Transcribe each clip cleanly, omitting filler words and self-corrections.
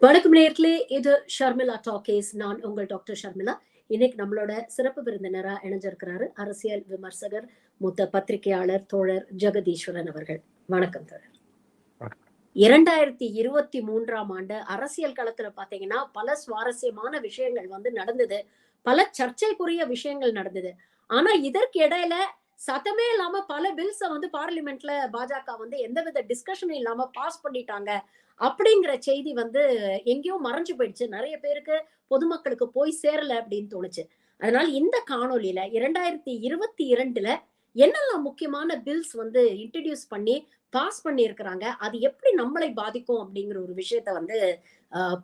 வணக்கம் நேயர்களே, இது ஷர்மிளா டாக்கீஸ். நான் உங்கள் டாக்டர் ஷர்மிளா. இன்னைக்கு நம்மளோட சிறப்பு விருந்தினரா இணைஞ்சிருக்கிறாரு அரசியல் விமர்சகர், மூத்த பத்திரிகையாளர் தோழர் ஜெகதீஸ்வரன் அவர்கள். வணக்கம் தோழர். 2023ஆம் ஆண்டு அரசியல் களத்துல பாத்தீங்கன்னா பல சுவாரஸ்யமான விஷயங்கள் நடந்தது. பல சர்ச்சைக்குரிய விஷயங்கள் நடந்தது. ஆனா இதற்கு இடையில சத்தமே இல்லாம பல பில்ஸ பார்லிமெண்ட்ல பாஜக எந்தவித டிஸ்கஷனும் இல்லாம பாஸ் பண்ணிட்டாங்க அப்படிங்கிற செய்தி எங்கேயோ மறைஞ்சு போயிடுச்சு. நிறைய பேருக்கு, பொதுமக்களுக்கு போய் சேரல அப்படின்னு தோணுச்சு. அதனால இந்த காணொளியில 2022ல என்னெல்லாம் முக்கியமான பில்ஸ் இன்ட்ரடியூஸ் பண்ணி பாஸ் பண்ணி இருக்கிறாங்க, அது எப்படி நம்மளை பாதிக்கும் அப்படிங்கிற ஒரு விஷயத்த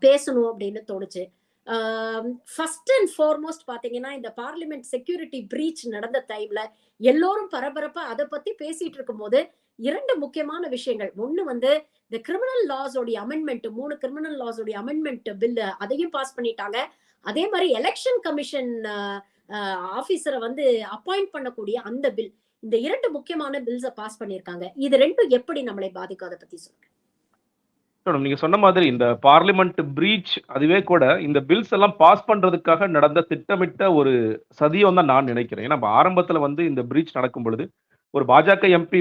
பேசணும் அப்படின்னு தோணுச்சு. ஃபர்ஸ்ட் அண்ட் ஃபார்மோஸ்ட் பாத்தீங்கன்னா, இந்த பார்லிமெண்ட் செக்யூரிட்டி பிரீச் நடந்த டைம்ல எல்லோரும் பரபரப்பா அதை பத்தி பேசிட்டு இருக்கும் போது 2 முக்கியமான விஷயங்கள். ஒண்ணு இந்த கிரிமினல் லாஸ் உடைய அமெண்ட்மெண்ட், 3 கிரிமினல் லாஸ் உடைய அமெண்ட்மெண்ட் பில், அதையும் பாஸ் பண்ணிட்டாங்க. அதே மாதிரி எலெக்ஷன் கமிஷன் ஆபீசரை அப்பாயிண்ட் பண்ணக்கூடிய அந்த பில், இந்த 2 முக்கியமான பில்ஸை பாஸ் பண்ணியிருக்காங்க. இது 2 எப்படி நம்மளை பாதிக்கும், அதை பத்தி சொல்லுங்க. நீங்க சொன்ன மாதிரி இந்த பார்லிமெண்ட் பிரீச் அதுவே கூட இந்த பில்ஸ் எல்லாம் பாஸ் பண்றதுக்காக நடந்த திட்டமிட்ட ஒரு சதியம் தான் நான் நினைக்கிறேன். ஏன்னா ஆரம்பத்துல இந்த பிரீச் நடக்கும் பொழுது ஒரு பாஜக எம்பி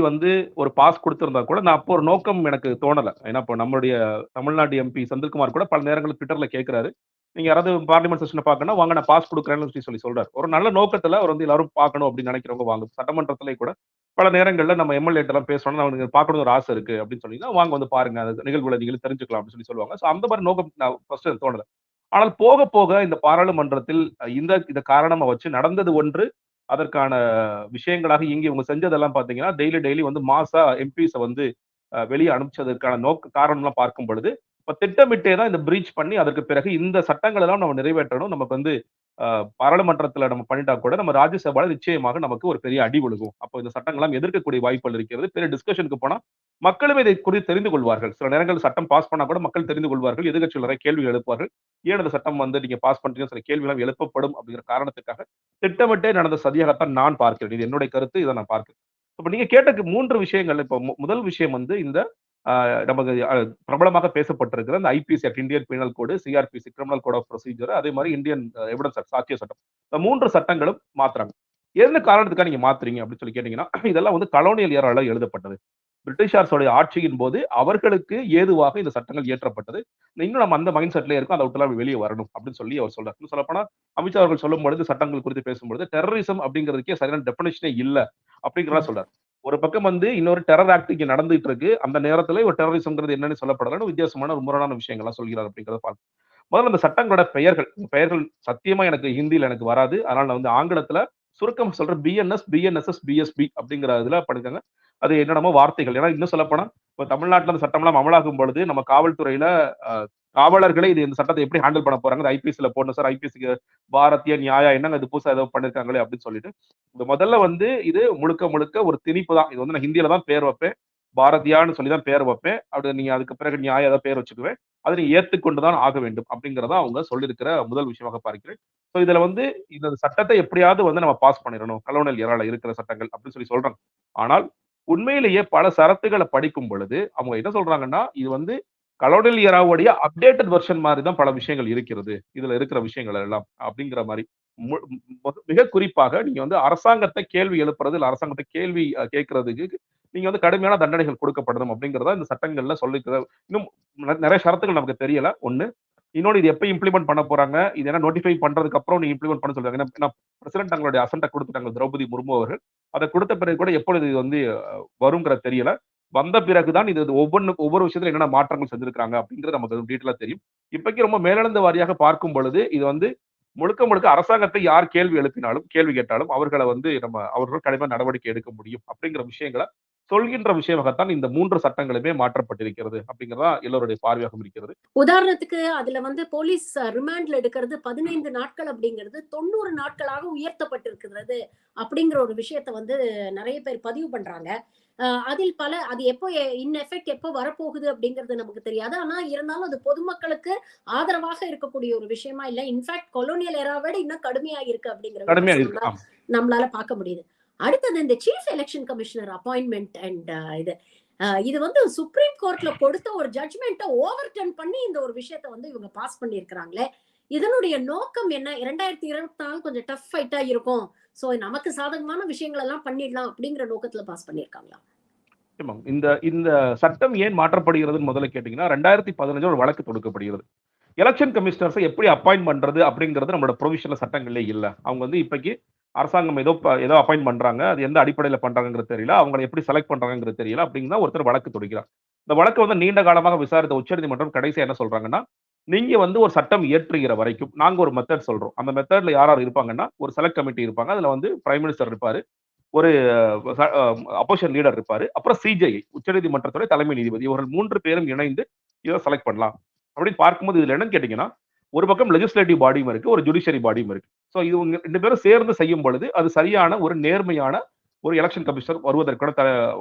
ஒரு பாஸ் கொடுத்திருந்தா கூட நான் அப்போ ஒரு நோக்கம் எனக்கு தோணல. ஏன்னா இப்போ நம்மளுடைய தமிழ்நாடு எம்பி செந்தில்குமார் கூட பல நேரங்களில் ட்விட்டர்ல கேட்கிறாரு, நீங்க யாராவது பார்லிமெண்ட் செஷனை பார்க்கணும் வாங்க, நான் பாஸ் கொடுக்குறேன்னு சொல்லி சொல்றாரு. ஒரு நல்ல நோக்கத்துல அவர் எல்லாரும் பார்க்கணும் அப்படின்னு நினைக்கிறவங்க வாங்க. சட்டமன்றத்திலே கூட பல நேரங்கள்ல நம்ம எம்எல்ஏ எல்லாம் பேசணும், அவனுக்கு பார்க்கணும் ஒரு ஆசை இருக்கு அப்படின்னு சொன்னீங்கன்னா வாங்க பாருங்க, அந்த நிகழ்வுகளை நீங்க தெரிஞ்சுக்கலாம் அப்படின்னு சொல்லி சொல்லுவாங்க. ஸோ அந்த மாதிரி நோக்கம் நான் ஃபர்ஸ்ட் தோணல. ஆனால் போக போக இந்த பாராளுமன்றத்தில் இந்த காரணமா வச்சு நடந்தது ஒன்று, அதற்கான விஷயங்களாக இங்கே இவங்க செஞ்சதெல்லாம் பாத்தீங்கன்னா டெய்லி மாசா எம்பிஸ வெளியே அனுப்பிச்சதற்கான காரணம்லாம் பார்க்கும் பொழுது இப்ப திட்டமிட்டே தான் இந்த பிரீச் பண்ணி அதற்கு பிறகு இந்த சட்டங்கள் எல்லாம் நம்ம நிறைவேற்றணும். நமக்கு பாராளுமன்றத்துல நம்ம பண்ணிட்டா கூட நம்ம ராஜ்யசபால நிச்சயமாக நமக்கு ஒரு பெரிய அடி விழுகும். அப்போ இந்த சட்டங்கள்லாம் எதிர்க்கக்கூடிய வாய்ப்புகள் இருக்கிறது. பெரிய டிஸ்கஷனுக்கு போனா மக்களுமே இதை குறித்து தெரிந்து கொள்வார்கள். சில நேரங்கள் சட்டம் பாஸ் பண்ணா கூட மக்கள் தெரிந்து கொள்வார்கள். எதிர்கட்சிகள் நிறைய கேள்வி எழுப்புவார்கள். ஏன் இந்த சட்டம் நீங்க பாஸ் பண்றீங்க, சில கேள்வி எல்லாம் எழுப்பப்படும் அப்படிங்கிற காரணத்துக்காக திட்டமிட்டே நடந்த சதியாகத்தான் நான் பார்க்கிறேன். இது என்னுடைய கருத்து, இதை நான் பார்க்கிறேன். இப்ப நீங்க கேட்டக்கு 3 விஷயங்கள். இப்போ முதல் விஷயம் இந்த நமக்கு பிரபலமாக பேசப்பட்டிருக்கிற இந்த IPC act, Indian penal code, CrPC criminal code of procedure, அதே மாதிரி இந்தியன் எவிடன்ஸ் ஆக்ட், சாட்சிய சட்டம், இந்த 3 சட்டங்களும் மாத்துறாங்க. என்ன காரணத்துக்காக நீங்க மாத்துறீங்க அப்படின்னு சொல்லி கேட்டீங்கன்னா, இதெல்லாம் கலோனியல் ஏரால எழுதப்பட்டது. பிரிட்டிஷார்ஸோடைய ஆட்சியின் போது அவர்களுக்கு ஏதுவாக இந்த சட்டங்கள் இயற்றப்பட்டது. இன்னும் நம்ம அந்த மைண்ட் செட்ல இருக்கும், அதை விட்டு வெளியே வரணும் அப்படின்னு சொல்லி அவர் சொல்றாரு. இன்னும் சொல்லப்போனா அமித்ஷா அவர்கள் சொல்லும் பொழுது, சட்டங்கள் குறித்து பேசும்பொழுது டெரரிசம் அப்படிங்கிறதுக்கே சரியான டெபினிஷனே இல்ல அப்படிங்கிறதா சொல்றாரு. ஒரு பக்கம் இன்னொரு டெரர் ஆக்ட் இங்க நடந்துட்டு இருக்கு, அந்த நேரத்துல ஒரு டெரரிசம்ங்கிறது என்னன்னு சொல்லப்படலன்னு வித்தியாசமான ஒரு முரணான விஷயங்கள்லாம் சொல்கிறார் அப்படிங்கிறத பார்க்கணும். முதல்ல அந்த சட்டங்களோட பெயர்கள் சத்தியமா எனக்கு ஹிந்தியில எனக்கு வராது. அதனால நான் ஆங்கிலத்துல சுருக்கம் சொல்றேன். பிஎன்எஸ், பிஎன்எஸ்எஸ், பிஎஸ்பி அப்படிங்கிற இதுல படிக்காங்க. அது என்னென்னமோ வார்த்தைகள். ஏன்னா இன்னும் சொல்லப்போனா இப்ப தமிழ்நாட்டுல அந்த சட்டம்லாம் அமலாகும் பொழுது நம்ம காவல்துறையில காவலர்களே இந்த சட்டத்தை எப்படி ஹேண்டில் பண்ண போறாங்க, ஐபிஎஸ்ல போடணும் சார், ஐபிஎஸ்க்கு பாரதிய நியாயா என்னங்க இது புதுசா ஏதோ பண்ணிருக்காங்களே அப்படின்னு சொல்லிட்டு இந்த முதல்ல இது முழுக்க ஒரு திணிப்பு தான். இது நான் ஹிந்தியில தான் பேர் வைப்பேன், பாரதியான்னு சொல்லி தான் பேர் வைப்பேன். அப்படி நீங்க அதுக்கு பிறகு நியாயம் ஏதாவது பேர் வச்சுக்குவேன், அதை நீங்க ஏத்துக்கொண்டுதான் ஆக வேண்டும் அப்படிங்கிறத அவங்க சொல்லியிருக்கிற முதல் விஷயமாக பார்க்கிறேன். ஸோ இதுல இந்த சட்டத்தை எப்படியாவது நம்ம பாஸ் பண்ணிடணும், கலோனியல் ஏரால இருக்கிற சட்டங்கள் அப்படின்னு சொல்லி சொல்றாங்க. ஆனால் உண்மையிலேயே பல சரத்துகளை படிக்கும் பொழுது அவங்க என்ன சொல்றாங்கன்னா, இது கலோனியல் ஏராவுடைய அப்டேட்டட் வெர்ஷன் மாதிரி தான் பல விஷயங்கள் இருக்கிறது, இதுல இருக்கிற விஷயங்கள் எல்லாம் அப்படிங்கிற மாதிரி. மிக குறிப்பாக நீங்க அரசாங்கத்தை கேள்வி எழுப்புறது, இல்ல அரசாங்கத்தை கேள்வி கேட்கறதுக்கு நீங்க கடுமையான தண்டனைகள் கொடுக்கப்படணும் அப்படிங்கறத இந்த சட்டங்கள்ல சொல்லிக்கிற. இன்னும் நிறைய ஷரத்துகள் நமக்கு தெரியல. ஒண்ணு, இன்னொன்று இது எப்ப இம்ப்ளிமெண்ட் பண்ண போறாங்க, இது என்ன நோட்டிஃபை பண்றதுக்கு அப்புறம் நீங்க இம்ப்ளிமெண்ட் பண்ண சொல்றாங்க. ஏன்னா பிரசிடென்ட் தங்களுடைய அசென்ட்டை கொடுத்துட்டாங்க, திரௌபதி முர்மு அவர்கள். அதை கொடுத்த பிறகு கூட எப்பொழுது இது வருங்கிறது தெரியல. வந்த பிறகுதான் இது ஒவ்வொரு விஷயத்துல என்னென்ன மாற்றங்கள் செஞ்சிருக்காங்க அப்படிங்கிறது நமக்கு டீட்டெயிலா தெரியும். இப்போக்கி ரொம்ப மேலெழுந்த வாரியாக பார்க்கும் பொழுது இது முழுக்க அரசாங்கத்தை யார் கேள்வி எழுப்பினாலும், கேள்வி கேட்டாலும் அவர்களை அவர்கள் கடுமையான நடவடிக்கை எடுக்க முடியும் அப்படிங்கிற விஷயங்களை சொல்கின்ற விஷயமாகத்தான் இந்த 3 சட்டங்களுமே மாற்றப்பட்டிருக்கிறது அப்படிங்கிறதா எல்லோருடைய பார்வையாகவும் இருக்கிறது. உதாரணத்துக்கு அதுல போலீஸ் ரிமாண்ட்ல எடுக்கிறது 15 நாட்கள் அப்படிங்கிறது 90 நாட்களாக உயர்த்தப்பட்டிருக்கிறது அப்படிங்கிற ஒரு விஷயத்த நிறைய பேர் பதிவு பண்றாங்க. அதில் அது எப்போ இன் எஃபெக்ட் எப்போ வரப்போகுது அப்படிங்கிறது நமக்கு தெரியாது. ஆனா இருந்தாலும் அது பொதுமக்களுக்கு ஆதரவாக இருக்கக்கூடிய ஒரு விஷயமா இல்ல. இன்ஃபேக்ட் கொலோனியல் ஏரா விட இன்னும் கடுமையா இருக்கு அப்படிங்கிற நம்மளால பார்க்க முடியுது. அடுத்தது இந்த chief election commissioner appointment and இது இது வந்து சுப்ரீம் கோர்ட்ல கொடுத்த ஒரு ஜட்ஜ்மெண்ட்டை ஓவர் டர்ன் பண்ணி இந்த ஒரு விஷயத்த வந்து இவங்க பாஸ் பண்ணியிருக்கிறாங்களே, இதனுடைய நோக்கம் என்ன? 2024 கொஞ்சம் டஃப் ஃபைட்டா இருக்கும். சோ நமக்கு சாதகமான விஷயங்கள் எல்லாம் பண்ணிடலாம் அப்படிங்கிற நோக்கத்துல பாஸ் பண்ணியிருக்காங்களா? ஆமாம். இந்த இந்த சட்டம் ஏன் மாற்றப்படுகிறதுன்னு முதல்ல கேட்டீங்கன்னா, 2015 ஒரு வழக்கு தொடுக்கப்படுகிறது. எலக்ஷன் கமிஷனர்ஸ எப்படி அப்பாயிண்ட் பண்றது அப்படிங்கிறது நம்மளோட ப்ரொவிஷனல் சட்டங்கள்லே இல்ல. அவங்க வந்து இப்பைக்கு அரசாங்கம் ஏதோ அப்பாயிண்ட் பண்றாங்க. அது எந்த அடிப்படையில பண்றாங்கங்கிறது தெரியல. அவங்கள எப்படி செலக்ட் பண்றாங்கங்கிறது தெரியல. அப்படின்னு தான் ஒருத்தர் வழக்கு தொடுக்கிறார். இந்த வழக்க வந்து நீண்ட காலமாக விசாரித்த உச்சநீதிமன்றம் கடைசியா என்ன சொல்றாங்கன்னா, நீங்க வந்து ஒரு சட்டம் இயற்றுகிற வரைக்கும் நாங்க ஒரு மெத்தட் சொல்றோம். அந்த மெத்தட்ல யார் யார் இருப்பாங்கன்னா, ஒரு செலக்ட் கமிட்டி இருப்பாங்க. அதுல வந்து பிரைம் மினிஸ்டர் இருப்பாரு. ஒரு அப்போசிஷன் லீடர் இருப்பாரு. அப்புறம் சிஜேஐ உச்சநீதிமன்றத்துடைய தலைமை நீதிபதி. இவர்கள் 3 பேரும் இணைந்து இத செலக்ட் பண்ணலாம். அப்படின்னு பார்க்கும்போது இதுல என்னன்னு கேட்டீங்கன்னா, ஒரு பக்கம் லெஜிஸ்லேட்டிவ் பாடியும் இருக்கு. ஒரு ஜுடிஷியரி பாடியும் இருக்கு. சோ இவங்க 2 பேரும் சேர்ந்து செய்யும் பொழுது, அது சரியான ஒரு நேர்மையான ஒரு எலக்ஷன் கமிஷனர் வருவதற்கான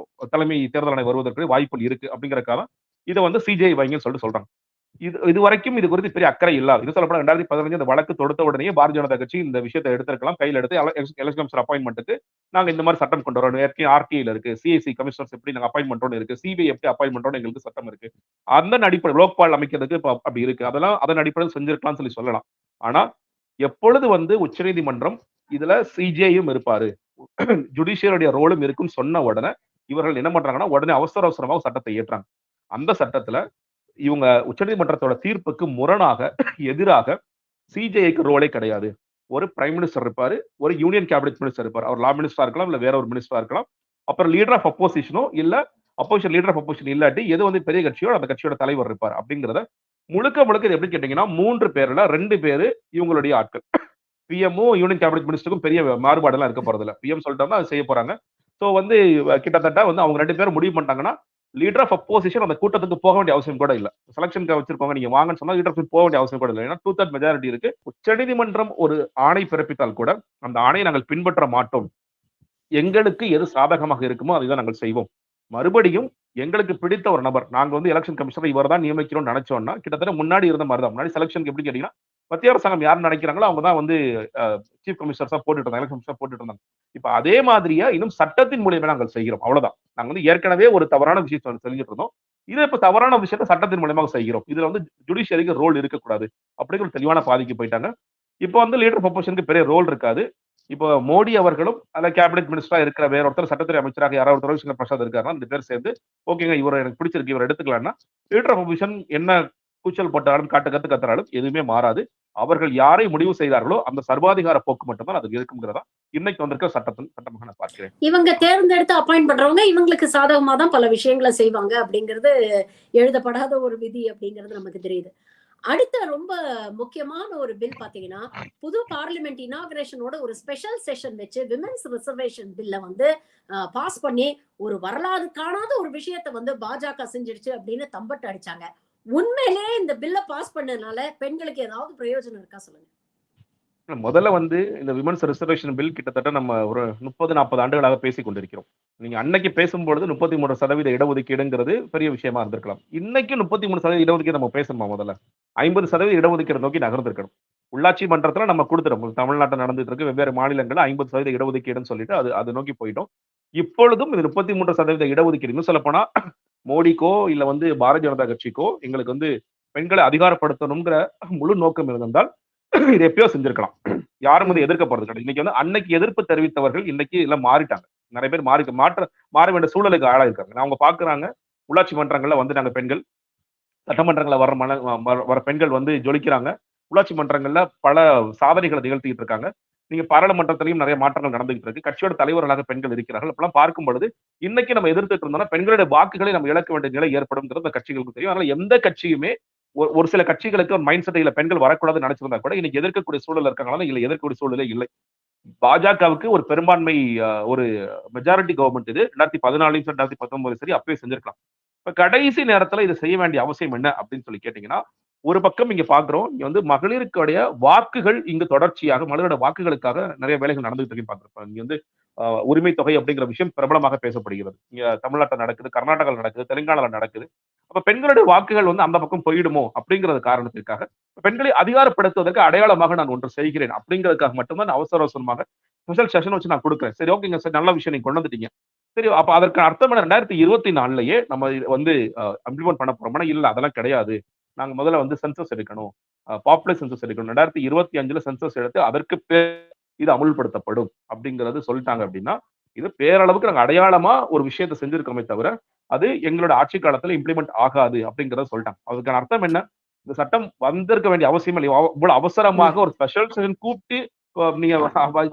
தலைமை தேர்தல் ஆணையம் வருவதற்கு வாய்ப்புகள் இருக்கு அப்படிங்கறதுக்காக இத வந்து சிஜேஐ வைங்கன்னு சொல்றாங்க. இதுவரைக்கும் இது குறித்து பெரிய அக்கறை இல்லாது. இன்னும் சொல்லப்போனா 2015 இந்த வழக்கு தொடுத்த உடனேயே பாரதிய ஜனதா கட்சி இந்த விஷயத்தை எடுத்திருக்கலாம். கையில எடுத்து எலக்ஷன் கமிஷனர் அப்பாயின்ட்மென்ட்க்கு நாங்க இந்த மாதிரி சட்டம் கொண்டு வரோம். ஏற்கனவே ஆர்டிஐல இருக்கு. சிஐசி கமிஷனர்ஸ் எப்படி நாங்க அப்பாயின்ட் பண்றோம்னு இருக்கு. சிபிஐ எப்படி அப்பாயின்ட் பண்றோம்னு எங்களுக்கு சட்டம் இருக்கு. அந்த அடிப்படை லோக்பால் அமைக்கிறதுக்கு இப்ப அப்படி இருக்கு. அதெல்லாம் அதன் அடிப்படையில் செஞ்சிருக்கலாம்னு சொல்லலாம். ஆனா எப்பொழுது வந்து உச்சநீதிமன்றம் இதுல சிஜேயும் இருப்பாரு. ஜுடிஷியருடைய ரோலும் இருக்குன்னு சொன்ன உடனே இவர்கள் என்ன பண்றாங்கன்னா, உடனே அவசர அவசரமா ஒரு சட்டத்தை இயற்றுறாங்க. அந்த சட்டத்துல இவங்க உச்சநீதிமன்றத்தோட தீர்ப்புக்கு முரணாக எதிராக சிஜேஐக்கு ரோலே கிடையாது. ஒரு பிரைம் மினிஸ்டர் இருப்பாரு. ஒரு யூனியன் கேபினெட் மினிஸ்டர் இருப்பாரு. அவர் லா மினிஸ்டரா இருக்கலாம். இல்ல வேற ஒரு மினிஸ்டரா இருக்கலாம். அப்புறம் லீடர் ஆஃப் அப்போசிஷனோ இல்ல அப்போசிஷன் லீடர் ஆஃப் அப்போசிஷன் இல்லாட்டி எது வந்து பெரிய கட்சியோ அந்த கட்சியோட தலைவர் இருப்பார். அப்படிங்கிறத முழுக்க முழுக்க இது எப்படி கேட்டீங்கன்னா 3 பேர்ல 2 பேரு இவங்களுடைய ஆட்கள். பிஎம்மும் யூனியன் கேபினெட் மினிஸ்டருக்கும் பெரிய மாறுபாடெல்லாம் இருக்க போறதில்ல. பிஎம் சொல்லிட்டோம்னா அது செய்ய போறாங்க. சோ வந்து கிட்டத்தட்ட வந்து அவங்க 2 பேரும் முடிவு பண்ணிட்டாங்கன்னா, லீடர் ஆஃப் அப்போசிஷன் அந்த கூட்டத்துக்கு போக வேண்டிய அவசியம் கூட இல்ல. செலக்ஷனுக்கு வச்சிருக்கோங்க நீங்க வாங்கன்னு சொன்னா லீடர் போக வேண்டிய அவசியம் கூட இல்ல. ஏன்னா 2/3 மெஜாரிட்டி இருக்கு. உச்சநீதிமன்றம் ஒரு ஆணை பிறப்பித்தால் கூட அந்த ஆணையை நாங்கள் பின்பற்ற மாட்டோம். எங்களுக்கு எது சாதகமாக இருக்குமோ அதைதான் நாங்கள் செய்வோம். மறுபடியும் எங்களுக்கு பிடித்த ஒரு நபர் நாங்க வந்து எலக்ஷன் கமிஷனர் இவர் தான் நியமிக்கிறோம்னு நினைச்சோம்னா கிட்டத்தட்ட முன்னாடி இருந்த மாதிரி தான். முன்னாடி செலக்ஷனுக்கு எப்படி கேட்டீங்கன்னா மத்திய அரசாங்கம் யார் நினைக்கிறாங்களோ அவங்க தான் வந்து சீஃப் கமிஷனர்ஸா போட்டுட்டு இருந்தாங்க, எலக்ஷன் கமிஷனர் போட்டுட்டு இருந்தாங்க. இப்ப அதே மாதிரியா இன்னும் சட்டத்தின் மூலியமா நாங்கள் செய்கிறோம். அவ்வளவுதான். நாங்க வந்து ஏற்கனவே ஒரு தவறான விஷயத்தை செஞ்சுட்டு இருந்தோம். இதை இப்ப தவறான விஷயத்தை சட்டத்தின் மூலியமாக செய்கிறோம். இதுல வந்து ஜுடிஷியரிக்கு ரோல் இருக்கக்கூடாது அப்படிங்கிற தெளிவான பாதிக்கு போயிட்டாங்க. இப்ப வந்து லீடர் ஆஃப் அப்போசிஷனுக்கு பெரிய ரோல் இருக்காது. இப்போ மோடி அவர்களும் அதுல கேபினெட் மினிஸ்டரா இருக்கிற வேற ஒருத்தர் சட்டத்துறை அமைச்சராக யாராவது ரவிசங்கர் பிரசாத் இருக்காருன்னா 2 பேர் சேர்ந்து ஓகேங்க இவரை எனக்கு பிடிச்சிருக்கு இவர் எடுத்துக்கலாம்னா லீடர் ஆஃப் அப்போசிஷன் என்ன கூச்சல் போட்டாலும் கத்து கத்துறாலும் எதுவுமே மாறாது. அவர்கள் யாரை முடிவு செய்தார்களோ அந்த சர்வாதிகார போக்கு மட்டும்தான் அது இருக்குங்கிறதா இன்னைக்கு வந்திருக்க சட்டமாக நான் பார்க்கிறேன். இவங்க தேர்ந்தெடுத்து அப்பாயிண்ட் பண்றவங்க இவங்களுக்கு சாதகமா தான் பல விஷயங்களை செய்வாங்க அப்படிங்கிறது எழுதப்படாத ஒரு விதி அப்படிங்கிறது நமக்கு தெரியுது. அடுத்த ரொம்ப முக்கியமான ஒரு பில் பாத்தீங்கன்னா, புது பார்லிமெண்ட் இனாகரேஷனோட ஒரு ஸ்பெஷல் செஷன் வச்சு விமென்ஸ் ரிசர்வேஷன் பில்ல வந்து பாஸ் பண்ணி ஒரு வரலாறு காணாத ஒரு விஷயத்தை வந்து பாஜக செஞ்சிடுச்சு அப்படின்னு தம்பட்டு அடிச்சாங்க. உண்மையிலேயே இந்த பில்ல பாஸ் பண்ணதுனால பெண்களுக்கு ஏதாவது பிரயோஜனம் இருக்கா சொல்லுங்க. முதல்ல வந்து இந்த விமன்ஸ் ரிசர்வேஷன் பில் கிட்டத்தட்ட நம்ம ஒரு 30-40 ஆண்டுகளாக பேசிக் கொண்டிருக்கிறோம். நீங்க அன்னைக்கு பேசும்பொழுது 33% இடஒதுக்கீடுங்கிறது பெரிய விஷயமா இருந்திருக்கலாம். இன்னைக்கு 33% இடஒதுக்கீடு நம்ம பேசணுமா முதல்ல? 50% இடஒதுக்கீடு நோக்கி நகர்ந்திருக்கணும். உள்ளாட்சி மன்றத்துல நம்ம கொடுத்துட்டோம். தமிழ்நாட்டில் நடந்துட்டு இருக்கு வெவ்வேறு மாநிலங்கள்ல 50% இடஒதுக்கீடுன்னு சொல்லிட்டு அது நோக்கி போயிட்டோம். இப்பொழுதும் இது 33% இடஒதுக்கீடு இன்னும் சொல்ல போனா மோடிக்கோ இல்ல வந்து பாரதிய ஜனதா கட்சிக்கோ எங்களுக்கு வந்து பெண்களை அதிகாரப்படுத்தணுங்கிற முழு நோக்கம் இருந்தால் இது எப்பயோ செஞ்சிருக்கலாம். யாரும் வந்து எதிர்க்க போறது கிடையாது. இன்னைக்கு வந்து அன்னைக்கு எதிர்ப்பு தெரிவித்தவர்கள் இன்னைக்கு எல்லாம் மாறிட்டாங்க. நிறைய பேர் மாற வேண்டிய சூழலுக்கு ஆளாயிருக்காங்க. அவங்க பாக்குறாங்க உள்ளாட்சி மன்றங்கள்ல வந்து நாங்க பெண்கள் சட்டமன்றங்கள்ல வர பெண்கள் வந்து ஜொலிக்கிறாங்க. உள்ளாட்சி மன்றங்கள்ல பல சாதனைகளை நிகழ்த்திட்டு இருக்காங்க. நீங்க பாராளுமன்றத்திலையும் நிறைய மாற்றங்கள் நடந்துகிட்டு இருக்கு. கட்சியோட தலைவர்களாக பெண்கள் இருக்கிறார்கள். அப்பெல்லாம் பார்க்கும் பொழுது இன்னைக்கு நம்ம எதிர்த்துட்டு இருந்தோம்னா பெண்களுடைய வாக்குகளை நம்ம இழக்க வேண்டிய நிலை ஏற்படும் அந்த கட்சிகளுக்கு தெரியும். அதனால எந்த கட்சியுமே ஒரு சில கட்சிகளுக்கு ஒரு மைண்ட் செட் இல்ல பெண்கள் வரக்கூடாதுன்னு நினைச்சிருந்தா கூட இன்னைக்கு எதிர்க்கக்கூடிய சூழல் இருக்காங்களா இல்ல எதிர்க்கக்கூடிய சூழலே இல்லை. பாஜகவுக்கு ஒரு பெரும்பான்மை ஒரு மெஜாரிட்டி கவர்மெண்ட் இது 2014 2019 சரி அப்பவே செஞ்சிருக்கலாம். இப்ப கடைசி நேரத்துல இதை செய்ய வேண்டிய அவசியம் என்ன அப்படின்னு சொல்லி கேட்டீங்கன்னா ஒரு பக்கம் இங்க பாக்குறோம் இங்க வந்து மகளிருக்குடைய வாக்குகள் இங்கு தொடர்ச்சியாக மகளிரோட வாக்குகளுக்காக நிறைய வேலைகள் நடந்துகிட்டு இருக்கு பாக்குறோம். இங்க வந்து உரிமை தொகை அப்படிங்கிற விஷயம் பிரபலமாக பேசப்படுகிறது. இங்க தமிழ்நாட்டில் நடக்குது, கர்நாடகாவில் நடக்குது, தெலுங்கானால நடக்குது. அப்ப பெண்களுடைய வாக்குகள் வந்து அந்த பக்கம் போயிடுமோ அப்படிங்கிறது காரணத்திற்காக பெண்களை அதிகாரப்படுத்துவதற்கு அடையாளமாக நான் ஒன்று செய்கிறேன் அப்படிங்கிறதுக்காக மட்டும்தான் அவசர அவசரமாக ஸ்பெஷல் செஷன் வச்சு நான் கொடுக்குறேன். சரி ஓகேங்க சார் நல்ல விஷயம் நீங்க கொண்டு வந்துட்டீங்க. சரி, அப்ப அதற்கு அர்த்தம் என்ன? 2024லயே நம்ம வந்து இம்ப்ளிமெண்ட் பண்ண போறோம்னா, இல்ல அதெல்லாம் கிடையாது. நாங்க முதல்ல வந்து சென்சஸ் எடுக்கணும். பாப்புலேஷன் சென்சஸ் எடுக்கணும். 2025ல சென்சஸ் எடுத்து அதற்கு இது அமுல்படுத்தப்படும் அப்படிங்கிறது சொல்லிட்டாங்க அப்படின்னா, இது பேரளவுக்கு நாங்க அடையாளமா ஒரு விஷயத்த செஞ்சிருக்கோமே தவிர, அது எங்களோட ஆட்சி காலத்துல இம்ப்ளிமெண்ட் ஆகாது அப்படிங்கிறத சொல்லிட்டாங்க. அதுக்கான அர்த்தம் என்ன? இந்த சட்டம் வந்திருக்க வேண்டிய அவசியம் இல்லை. இவ்வளவு ம். அவசரமாக ஒரு ஸ்பெஷல் செஷன் கூப்பிட்டு நீங்க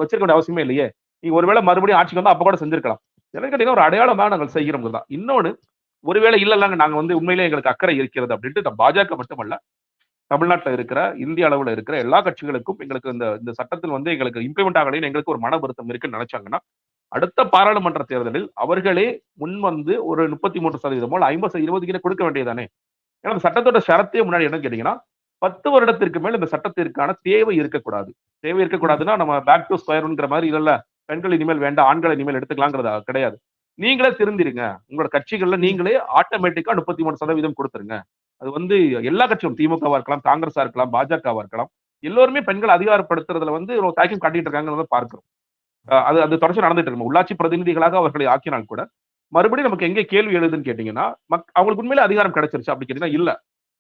வச்சிருக்க வேண்டிய அவசியமே இல்லையே. நீங்க ஒருவேளை மறுபடியும் ஆட்சிக்கு வந்தா அப்ப கூட செஞ்சிருக்கலாம். எனக்கு கேட்டீங்கன்னா ஒரு அடையாளமா நாங்கள் செய்கிறோம்ங்கிறது தான். இன்னொன்னு, ஒருவேளை இல்லங்க நாங்க வந்து உண்மையிலேயே எங்களுக்கு அக்கறை இருக்கிறது அப்படின்ட்டு பாஜக மட்டுமல்ல, தமிழ்நாட்டுல இருக்கிற, இந்திய அளவுல இருக்கிற எல்லா கட்சிகளுக்கும் எங்களுக்கு இந்த இந்த சட்டத்தில் வந்து எங்களுக்கு இம்ப்ளிமெண்ட் ஆகலைன்னு எங்களுக்கு ஒரு மன வருத்தம் இருக்குன்னு நினைச்சாங்கன்னா, அடுத்த பாராளுமன்ற தேர்தலில் அவர்களே முன்வந்து ஒரு 33% 50 20 கொடுக்க வேண்டியதுதானே. ஏன்னா அந்த சட்டத்தோட ஷரத்தே முன்னாடி என்னன்னு கேட்டீங்கன்னா, 10 வருடத்திற்கு மேல் இந்த சட்டத்திற்கான தேவை இருக்கக்கூடாது. தேவை ம். இருக்கக்கூடாதுன்னா, நம்ம பேக் டூ ஸ்கொயர் ஒன்ங்கிற மாரி இல்லல்ல. பெண்கள் இனிமேல் வேண்டாம், ஆண்கள இனிமேல் எடுத்துக்கலாங்கிறது கிடையாது. நீங்களே திருந்திருங்க. உங்களோட கட்சிகள்ல ம். நீங்களே ஆட்டோமேட்டிக்கா 33% குடுத்துருங்க. அது வந்து எல்லா கட்சியும் திமுகவா இருக்கலாம், காங்கிரஸா இருக்கலாம், பாஜகவா இருக்கலாம். எல்லோருமே பெண்கள் அதிகாரப்படுத்துறதுல வந்து ஒரு தயக்கம் காட்டிட்டு இருக்காங்கன்றத பார்க்கிறோம். அது அது தொடர்ச்சி நடந்துட்டு இருக்கு. உள்ளாட்சி பிரதிநிதிகளாக அவர்களை ஆக்கினால் கூட, மறுபடியும் நமக்கு எங்கே கேள்வி எழுதுன்னு கேட்டீங்கன்னா, அவங்களுக்கு உண்மையிலே அதிகாரம் கிடைச்சிருச்சா அப்படி கேட்டீங்கன்னா, இல்ல.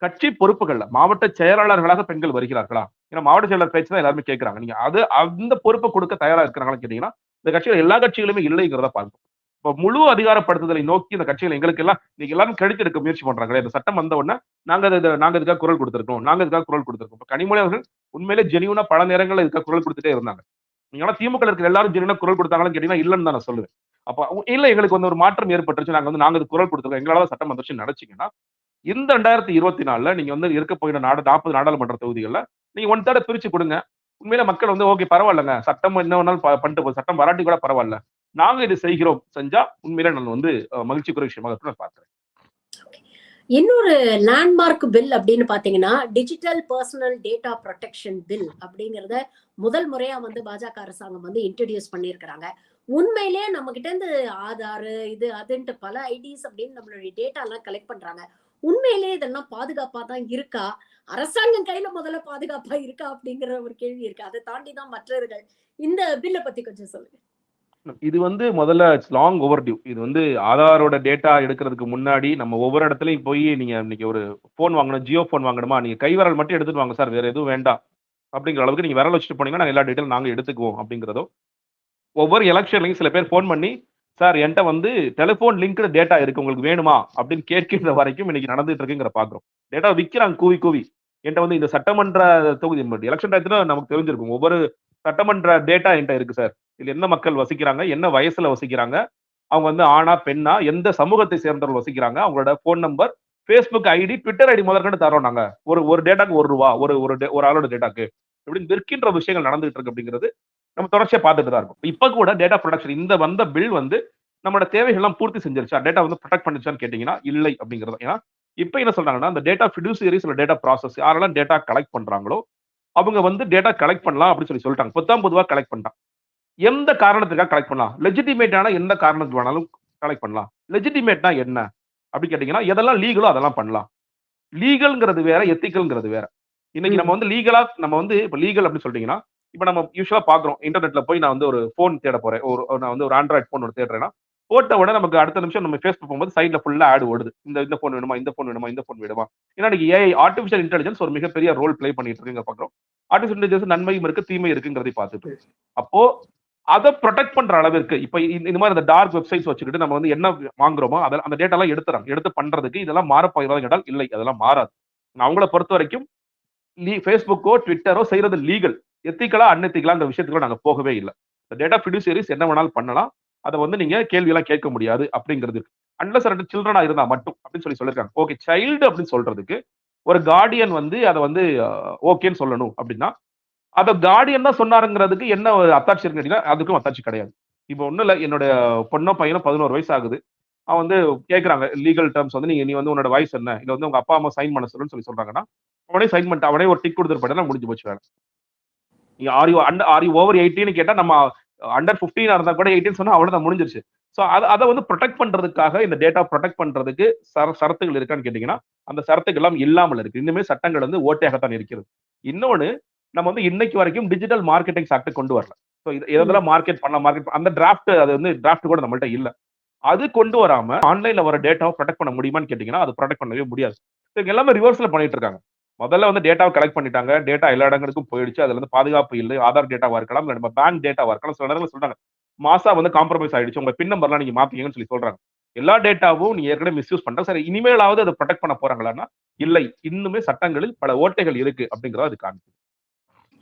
கட்சி பொறுப்புகள்ல மாவட்ட செயலாளர்களாக பெண்கள் வருகிறார்களா? ஏன்னா மாவட்ட செயலாளர் பேச்சு தான் எல்லாருமே கேட்கிறாங்க. நீங்க அந்த பொறுப்ப கொடுக்க தயாரா இருக்கிறாங்களான்னு கேட்டீங்கன்னா, இந்த கட்சியில எல்லா கட்சிகளுமே இல்லைங்கிறத பார்க்கிறோம். இப்ப முழு அதிகாரப்படுத்துதலை நோக்கி இந்த கட்சிகள் எங்களுக்கு எல்லாம் இன்னைக்கு எல்லாரும் கிரெடிட் எடுக்க முயற்சி பண்றாங்களே. இந்த சட்டம் வந்த உடனே நாங்க இதுக்காக குரல் கொடுத்திருக்கோம். நாங்க இதுக்காக குரல் கொடுத்திருக்கோம். இப்ப கனிமொழி அவர்கள் உண்மையிலே ஜெனியூனா பல நேரங்கள்ல இதுக்காக குரல் கொடுத்துட்டே இருந்தாங்க. நீங்க ஆனா திமுக இருக்கிற எல்லாரும் ஜெனியூனா குரல் கொடுத்தாங்களான்னு கேட்டீங்கன்னா, இல்லன்னு தான் நான் சொல்லுவேன். அப்ப இல்ல எங்களுக்கு வந்து ஒரு மாற்றம் ஏற்பட்டுருச்சு. நாங்க இது குரல் கொடுத்திருக்கோம். எங்களால தான் சட்டம் வந்துருச்சுன்னு நினைச்சீங்கன்னா, இந்த 2024ல நீங்க வந்து இருக்க போகிற 40 நாடாளுமன்ற தொகுதிகள்ல நீங்க 1/3 பிரிச்சு குடுங்க. உண்மையில மக்கள் வந்து ஓகே பரவாயில்லங்க. சட்டம் என்ன வேணாலும் பண்ணிட்டு போகுது. சட்டம் வராட்டி கூட பரவால்ல. நாங்க இது செய்கிறோம். செஞ்சா உண்மையிலே நான் வந்து மகிழ்ச்சிக்குரிய விஷயமாக இருக்கும்னு நான் பார்க்கிறேன். இன்னொரு லேண்ட்மார்க் பில் அப்படின்னு பாத்தீங்கன்னா, digital personal data protection bill அப்படிங்கிறத முதல் முறையா வந்து பாஜக அரசாங்கம் வந்து இன்ட்ரோடியூஸ் பண்ணியிருக்கிறாங்க. உண்மையிலேயே நம்ம கிட்ட இருந்து ஆதார் இது அதுன்ட்டு பல ஐடிஸ் அப்படின்னு நம்மளுடைய டேட்டா எல்லாம் கலெக்ட் பண்றாங்க. உண்மையிலேயே இதெல்லாம் பாதுகாப்பா தான் இருக்கா? அரசாங்கம் கையில முதல்ல பாதுகாப்பா இருக்கா? அப்படிங்கிற ஒரு கேள்வி இருக்கு. அதை தாண்டி தான் மற்றவர்கள். இந்த பில்ல பத்தி கொஞ்சம் சொல்லுங்க. இது வந்து முதல்ல இட்ஸ் லாங் ஓவர்டியூ. இது வந்து ஆதாரோட டேட்டா எடுக்கிறதுக்கு முன்னாடி நம்ம ஒவ்வொரு இடத்துலயும் போய் நீங்க இன்னைக்கு ஒரு ஃபோன் வாங்கணும், ஜியோ ஃபோன் வாங்கணுமா? நீங்க விரல் மட்டும் எடுத்துட்டு வாங்க சார். வேற எதுவும் வேண்டாம். அப்படிங்கிற அளவுக்கு நீங்க விரல் வச்சுட்டு போனீங்கன்னா, நாங்க எல்லா டீட்டெயிலும் நாங்க எடுத்துக்குவோம் அப்படிங்கிறதோ, ஒவ்வொரு எலக்ஷன்லயும் சில பேர் ஃபோன் பண்ணி, "சார் என்ட்ட வந்து டெலிஃபோன் லிங்க்டு டேட்டா இருக்கு. உங்களுக்கு வேணுமா?" அப்படின்னு கேட்கின்ற வரைக்கும் இன்னைக்கு நடந்துட்டு இருக்குங்கிற பார்க்கிறோம். டேட்டா விக்கிறாங்க கூவி கூவி. என்ட்ட வந்து இந்த சட்டமன்ற தொகுதி எலக்ஷன் டயத்துல நமக்கு தெரிஞ்சிருக்கும். ஒவ்வொரு சட்டமன்ற டேட்டா என்ட்ட இருக்கு சார். இதுல என்ன மக்கள் வசிக்கிறாங்க? என்ன வயசுல வசிக்கிறாங்க? அவங்க வந்து ஆணா? பெண்ணா? எந்த சமூகத்தை சேர்ந்தவர்கள் வசிக்கிறாங்க? அவங்களோட phone number, Facebook ID, Twitter ID முதற்கொண்டு தர்றோம் நாங்க. ஒரு ஒரு டேட்டாக்கு ரூ. 1 ஒரு ஆளோட டேட்டாக்கு. இப்படின்னு விற்கின்ற விஷயங்கள் நடந்துட்டு இருக்கு அப்படிங்கிறது நம்ம தொடர்ச்சியா பார்த்துட்டு தான் இருக்கோம். இப்ப கூட டேட்டா புரொடக்ஷன் இந்த வந்த பில் வந்து நம்மோட தேவைகள்லாம் பூர்த்தி செஞ்சிருச்சா? டேட்டா வந்து புரொடெக்ட் பண்ணுச்சான்னு கேட்டீங்கன்னா, இல்லை அப்படிங்கிறது. ஏன்னா, இப்ப என்ன சொல்றாங்கன்னா, அந்த டேட்டா ஃபிடுசியரிஸ் இல்ல டேட்டா ப்ராசஸ் யாரெல்லாம் டேட்டா கலெக்ட் பண்றாங்களோ, அவங்க வந்து டேட்டா கலெக்ட் பண்ணலாம் அப்படின்னு சொல்லிட்டாங்க. பொதுவா கலெக்ட் பண்ணலாம். எந்த காரணத்துக்காக கலெக்ட் பண்ணலாம்? லெஜிட்டிமேட்டான எந்த காரணத்துக்கு வேணாலும் கலெக்ட் பண்ணலாம். லெஜிட்டிமேட்னா என்ன? அப்படி கேட்டீங்கன்னா, எதெல்லாம் லீகலோ அதெல்லாம் பண்ணலாம். லீகல்ங்கிறது வேற, எத்திக்கல்ங்கிறது வேற. இன்னைக்கு நம்ம ம். வந்து லீகலா நம்ம வந்து இப்ப லீகல் அப்படின்னு சொல்லிட்டீங்கன்னா, இப்ப நம்ம யூசுவலா பார்க்கிறோம். இன்டர்நெட்ல போய் நான் வந்து ஒரு ஃபோன் தேட போறேன். நான் வந்து ஒரு ஆண்ட்ராய்ட் ஃபோன் ஒண்ணு தேடுறேன்னா, போட்ட உடனே நமக்கு அடுத்த நிமிஷம் நம்ம Facebook போகும்போது சைட்ல ஃபுல்லா ஆட் ஓடுது. இந்த இந்த ஃபோன் வேணுமா? இந்த ஃபோன் வேணுமா? இந்த ஃபோன் வேணுமா? ஏன்னா இன்னைக்கு ஏஐ ஆர்டிபிஷியல் இன்டெலிஜென்ஸ் ஒரு மிகப்பெரிய ரோல் ப்ளே பண்ணிட்டு இருக்குங்க பார்க்கிறோம். ஆர்டிபிஷியல் இன்டெலிஜென்ஸ் நன்மையும் இருக்கு, தீமை இருக்குங்கிறதையும் பார்த்துட்டு இருக்கோம். அப்போ அத புரொடெக்ட் பண்ற அளவிற்கு இப்ப இந்த மாதிரி அந்த டார்க் வெப்சைட்ஸ் வச்சுக்கிட்டு நம்ம வந்து என்ன வாங்குறோமோ அந்த டேட்டா எல்லாம் எடுத்துறாங்க. எடுத்து பண்றதுக்கு இதெல்லாம் மாறப்போகிறதா கேட்டால் இல்லை அதெல்லாம் மாறாது. அவங்கள பொறுத்தவரைக்கும் Facebookஓ, Twitterஓ செய்றது லீகல். எத்திக்கலா, அன்எத்திக்கலாங்கிற விஷயத்துக்குள்ள நாங்க போகவே இல்ல. டேட்டா ஃபிடுசியரிஸ் என்ன வேணாலும் பண்ணலாம். அத வந்து நீங்க கேள்வி எல்லாம் கேட்க முடியாது அப்படிங்கிறது இருக்கு. அன்லெஸ் அண்ட் சில்ட்ரனா இருந்தா மட்டும் அப்படின்னு சொல்லியிருக்காங்க. ஓகே சைல்டு அப்படின்னு சொல்றதுக்கு ஒரு கார்டியன் வந்து அத வந்து ஓகேன்னு சொல்லணும் அப்படின்னா, அத கார்டியன் தான் சொன்னாருங்கிறதுக்கு என்ன ஒரு அத்தாட்சி இருக்குன்னு கேட்டீங்கன்னா, அதுக்கும் அத்தாட்சி கிடையாது. இப்ப ஒண்ணும் இல்ல என்னோட பொண்ணோ, பையனோ 11 வயசு ஆகுது. அவன் வந்து கேட்கறாங்க லீகல் டெர்ம்ஸ் வந்து நீ வந்து உன்னோட வயசு என்ன? இல்ல வந்து உங்க அப்பா, அம்மா சைன் பண்ண சொல்லுன்னு சொல்றாங்கன்னா, அவனே சைன் பண்ணிட்டான். அவனே ஒரு டிக் குடுத்துட்டு போயிட்டான்னா முடிஞ்சு போச்சு வேல. நீ ஆர் யூ ஓவர் 18ன்னு கேட்டா நம்ம அண்டர் 15 இருந்தா கூட 18 சொன்னா அவ்வளவுதான் முடிஞ்சிருச்சு. சோ அத வந்து புரொடெக்ட் பண்றதுக்காக இந்த டேட்டா புரொடெக்ட் பண்றதுக்கு சரத்துகள் இருக்கான்னு கேட்டீங்கன்னா, அந்த சரத்துகள் எல்லாம் இல்லாமல் இருக்கு. இன்னுமே சட்டங்கள் வந்து ஓட்டையாகத்தான் இருக்கிறது. இன்னொன்னு நம்ம வந்து இன்னைக்கு வரைக்கும் டிஜிட்டல் மார்க்கெட்டிங்ஸ் ஆக்ட் கொண்டு வரல. சோ ம். எதெல்லாம் மார்க்கெட் பண்ணலாம் அந்த டிராஃப்ட் அது வந்து டிராஃப்ட் கூட நம்மள்ட்ட இல்ல. அது கொண்டு வராம ஆன்லைன்ல வர டேட்டாவை ப்ரொடெக்ட் பண்ண முடியுமான்னு கேட்டீங்கன்னா, அது ப்ரொடெக்ட் பண்ணவே முடியாது. இவங்க எல்லாமே ரிவர்ஸ்ல பண்ணிட்டு இருக்காங்க. முதல்ல வந்து டேட்டாவ கலெக்ட் பண்ணிட்டாங்க. டேட்டா எல்லா இடங்களுக்கும் போயிடுச்சு. அதுல வந்து பாதுகாப்பு இல்லை. ஆதார் டேட்டாவா இருக்கலாம், இல்ல நம்ம பேங்க் டேட்டாவா இருக்கலாம். சில நேரங்கள்ல சொல்றாங்க. மாசா வந்து காம்ப்ரமைஸ் ஆயிடுச்சு. உங்க பின் நம்பர்லாம் நீங்க மாத்தீங்கன்னு சொல்லி சொல்றாங்க. எல்லா டேட்டாவும் நீங்க ஏற்கனவே மிஸ்யூஸ் பண்ற. சரி இனிமேலாவது அத ப்ரொடெக்ட் பண்ண போறாங்களான்னா, இல்லை. இன்னுமே சட்டங்களில் பல ஓட்டைகள் இருக்கு அப்படிங்கிறத அது காண்பிக்குது.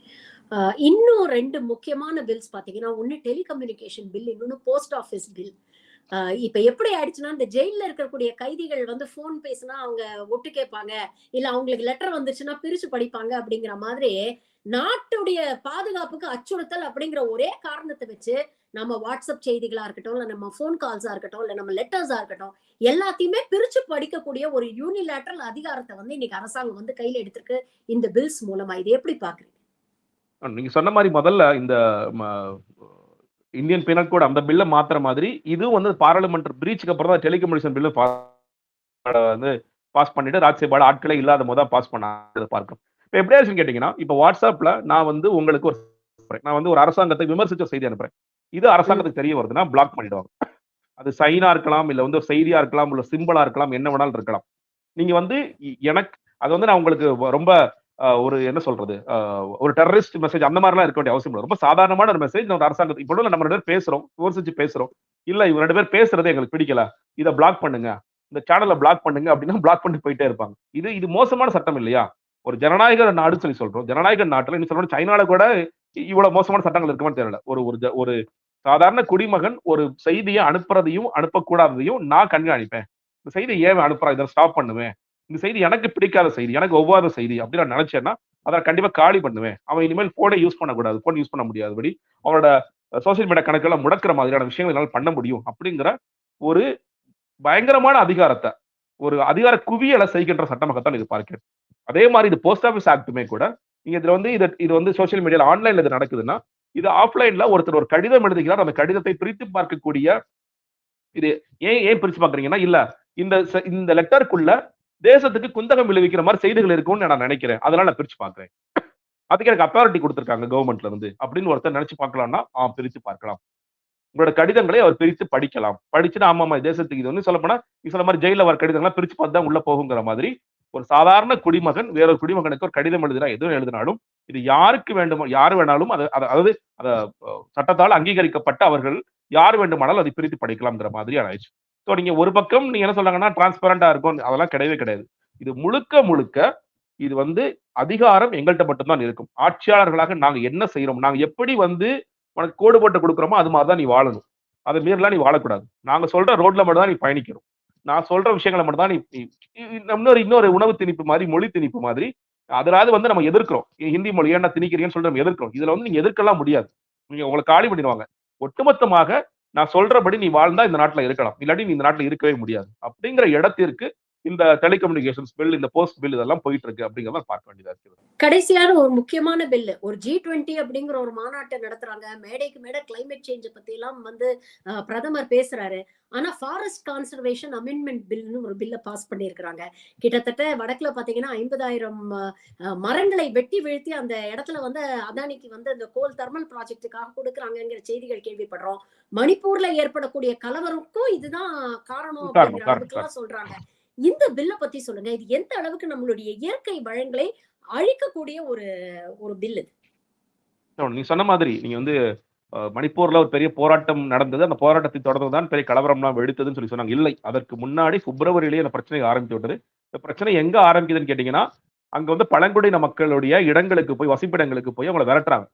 இன்னும் 2 முக்கியமான பில்ஸ் பார்த்தீங்கன்னா, ஒண்ணு டெலிகம்யூனிகேஷன் பில், இன்னொன்னு போஸ்ட் ஆஃபிஸ் பில். இப்ப எப்படி ஆயிடுச்சுன்னா, இந்த ஜெயில்ல இருக்கக்கூடிய கைதிகள் வந்து ஃபோன் பேசினா அவங்க ஒட்டு கேட்பாங்க. இல்ல அவங்களுக்கு லெட்டர் வந்துருச்சுன்னா பிரிச்சு படிப்பாங்க அப்படிங்கிற மாதிரி, நாட்டுடைய பாதுகாப்புக்கு அச்சுறுத்தல் அப்படிங்கிற ஒரே காரணத்த வச்சு, நம்ம வாட்ஸ்அப் செய்திகளா இருக்கட்டும், இல்ல நம்ம ஃபோன் கால்ஸா இருக்கட்டும், இல்ல நம்ம லெட்டர்ஸா இருக்கட்டும், எல்லாத்தையுமே பிரிச்சு படிக்கக்கூடிய ஒரு யூனிலேட்டரல் அதிகாரத்த வந்து இன்னைக்கு அரசாங்கம் வந்து கையில எடுத்திருக்கு. இந்த பில்ஸ் மூலமா. இத எப்படி பார்க்குறீங்க? நீங்க சொன்ன மாரி முதல்ல இந்த ம இந்தியன் பீனல் கோட் அந்த பில்ல மாத்துற மாதிரி, இதுவும் வந்து பாராளுமன்ற பிரீச்க்கு அப்புறம் தான் டெலிகம்யூனிகேஷன் பில் வந்து பாஸ் பண்ணிட்டு ராஜ்யசபால ஆட்களே இல்லாத போது தான் பாஸ் பண்ணாங்க பார்க்கிறோம். இப்ப எப்படி ஆச்சுன்னு கேட்டீங்கன்னா, இப்ப WhatsAppல நான் வந்து உங்களுக்கு நான் வந்து ஒரு அரசாங்கத்தை விமர்சிச்ச செய்தி அனுப்புறேன். இது ம். அரசாங்கத்துக்கு தெரிய வருதுன்னா பிளாக் பண்ணிடுவாங்க. அது சைனா இருக்கலாம், இல்ல வந்து ஒரு செய்தியா இருக்கலாம், இல்ல சிம்பலா இருக்கலாம், என்ன வேணாலும் இருக்கலாம். நீங்க வந்து எனக்கு அது வந்து நான் உங்களுக்கு ரொம்ப ஒரு என்ன சொல்றது? ஒரு டெரரிஸ்ட் மெசேஜ் அந்த மாரிலாம் இருக்க வேண்டிய அவசியம் இல்ல. ரொம்ப சாதாரணமான ஒரு மெசேஜ் நம்ம அரசாங்கத்துக்கு இப்ப நம்ம 2 பேரும் பேசுறோம். விமர்சிச்சு பேசுறோம். இல்ல இவங்க 2 பேர் பேசுறதே எங்களுக்கு பிடிக்கல. இத பிளாக் பண்ணுங்க. இந்த சேனல பிளாக் பண்ணுங்க அப்டின்னா பிளாக் பண்ணிட்டு போயிட்டே இருப்பாங்க. இது மோசமான சட்டம் இல்லையா? ஒரு ஜனநாயக நாடுன்னு சொல்லி சொல்றோம். ஜனநாயக நாட்டுல இன்னும் சொல்லணும் சைனால கூட இவ்வளவு மோசமான சட்டங்கள் இருக்குமான்னு தெரியல. ஒரு ஒரு ஒரு சாதாரண குடிமகன் ஒரு செய்திய அனுப்புறதையும், அனுப்பக்கூடாததையும் நான் கண்காணிப்பேன். இந்த செய்திய ஏன் அவன் அனுப்புறான்? இத ஸ்டாப் பண்ணுவேன். இந்த செய்தி எனக்கு பிடிக்காத செய்தி, எனக்கு ஒவ்வாத செய்தி அப்படின்னு நான் நினைச்சேன்னா, அத கண்டிப்பா காலி பண்ணுவேன். அவன் இனிமேல் ஃபோனே யூஸ் பண்ணக்கூடாது. ஃபோன் யூஸ் பண்ண முடியாதபடி, அவனோட சோசியல் மீடியா கணக்கெல்லாம் முடக்குற மாதிரியான விஷயங்கள் என்னால பண்ண முடியும். அப்படிங்கிற ஒரு பயங்கரமான அதிகாரத்த, ஒரு அதிகார குவியல செய்கின்ற சட்டமாகத்தான் இது பார்க்கிறேன். அதே மாரி இது போஸ்ட் ஆஃபிஸ் ஆக்ட்டுமே கூட, நீங்க இதுல வந்து இது வந்து சோசியல் மீடியால ஆன்லைன்ல இது நடக்குதுன்னா, இது ஆஃப்லைன்ல ஒருத்தர் ஒரு கடிதம் எழுதுகிறார். அந்த கடிதத்தை பிரித்து பார்க்கக்கூடிய இது ஏன் ஏன் பிரிச்சு பார்க்குறீங்கன்னா, இல்ல இந்த லெட்டருக்குள்ள தேசத்துக்கு குந்தகம் விளைவிக்கிற மாரி செய்திகள் இருக்கும்னு நான் நினைக்கிறேன். அதனால நான் பிரிச்சு பார்க்கிறேன். அதுக்கு எனக்கு அத்தாரிட்டி குடுத்திருக்காங்க கவர்ன்மென்ட்ல இருந்து. அப்படின்னு ஒருத்தர் நினைச்சு பார்க்கலாம்னா, பிரித்து பார்க்கலாம். உங்களோட கடிதங்களை அவர் பிரித்து படிக்கலாம். படிச்சுட்டு ஆமாமா தேசத்துக்கு இது வந்து சொல்லப்போனா, நீ சொன்ன மாரி ஜெயில்ல வர கடிதங்கள்லாம் பிரிச்சு பார்த்து தான் உள்ள போகுங்கிற மாதிரி, ஒரு சாதாரண குடிமகன் வேறொரு குடிமகனுக்கு ஒரு கடிதம் எதுவும் எழுதினாலும், இது யாருக்கு வேண்டுமோ யார் வேணாலும் அத அத அதாவது அத சட்டத்தால் அங்கீகரிக்கப்பட்ட அவர்கள் யார் வேண்டுமானாலும் அதை பிரித்து படிக்கலாம்ங்கிற மாதிரியான ஆயிடுச்சு. ஸோ நீங்க ஒரு பக்கம் நீங்க என்ன சொல்றாங்கன்னா, டிரான்ஸ்பரண்டா இருக்கும். அதெல்லாம் கிடையவே கிடையாது. இது முழுக்க முழுக்க இது வந்து அதிகாரம் எங்கள்ட்ட மட்டும் தான் இருக்கும். ஆட்சியாளர்களாக நாங்க என்ன செய்றோம்? நாங்க எப்படி வந்து உனக்கு கோடு போட்டு குடுக்குறோமோ, அது மாரி தான் நீ வாழணும். அத மீறிலாம் நீ வாழக்கூடாது. நாங்க சொல்ற ரோட்ல மட்டும் தான் நீ பயணிக்கணும். நான் சொல்ற விஷயங்கள மட்டும் தான் நீ நீ இன்னொரு இன்னொரு உணவு திணிப்பு மாரி, மொழி திணிப்பு மாதிரி, அதுலாவது வந்து நம்ம எதிர்க்கிறோம். ஹிந்தி மொழி ஏன்டா திணிக்கிறீங்கன்னு சொல்லிட்டு நம்ம எதிர்க்கிறோம். இதுல வந்து நீங்க எதிர்க்கலாம் முடியாது. நீங்க உங்கள காலி பண்ணிடுவாங்க. ஒட்டுமொத்தமாக நான் சொல்றபடி நீ வாழ்ந்தா இந்த நாட்டுல இருக்கலாம். இல்லாட்டி நீ இந்த நாட்டுல இருக்கவே முடியாது. அப்படிங்கிற இடத்திற்கு இந்த டெலிகம்யூனிகேஷன்ஸ் பில், இந்த போஸ்ட் பில் இதெல்லாம் போயிட்டு இருக்கு அப்படிங்கிறத பார்க்க வேண்டியதா இருக்குது. கடைசியான ஒரு முக்கியமான பில்லு. ஒரு G20 அப்படிங்கிற ஒரு மாநாட்ட நடத்துறாங்க. மேடைக்கு மேடை கிளைமேட் சேஞ்ச பத்திலாம் வந்து பிரதமர் பேசுறாரு. ஆனா ஃபாரஸ்ட் கன்சர்வேஷன் அமெண்ட்மென்ட் பில்னு ஒரு பில்ல பாஸ் பண்ணியிருக்கிறாங்க. கிட்டத்தட்ட வடக்குல பார்த்தீங்கன்னா, 50,000 மரங்களை வெட்டி வீழ்த்தி அந்த இடத்துல வந்து அதானிக்கு வந்து அந்த கோல் தெர்மல் ப்ராஜெக்ட்டுக்காக குடுக்குறாங்கங்கிற செய்திகள் கேள்விப்படுறோம். மணிப்பூர்ல ஏற்படக்கூடிய கலவரம்க்கும் இதுதான் காரணம் காரணம், அப்படிங்கிற காரணம், காரணம். அளவுக்குலாம் சொல்றாங்க. இந்த பில்ல பத்தி சொல்லுங்க. இது எந்த அளவுக்கு நம்மளுடைய இயற்கை வளங்களை அழிக்கக்கூடிய ஒரு ஒரு பில் இது. நீங்க சொன்ன மாதிரி, நீங்க வந்து மணிப்பூர்ல ஒரு பெரிய போராட்டம் நடந்தது. அந்த போராட்டத்தை தொடர்ந்து தான் பெரிய கலவரம்லாம் வெடித்ததுன்னு சொல்லி சொன்னாங்க. இல்லை. அதற்கு முன்னாடி பிப்ரவரியிலேயே அந்த பிரச்சனை ஆரம்பித்து விட்டது. இந்த பிரச்சனை எங்க ஆரம்பிக்குதுன்னு கேட்டீங்கன்னா, அங்க வந்து பழங்குடியின மக்களுடைய இடங்களுக்கு போய், வசிப்பிடங்களுக்கு போய் அவங்கள விரட்டுறாங்க.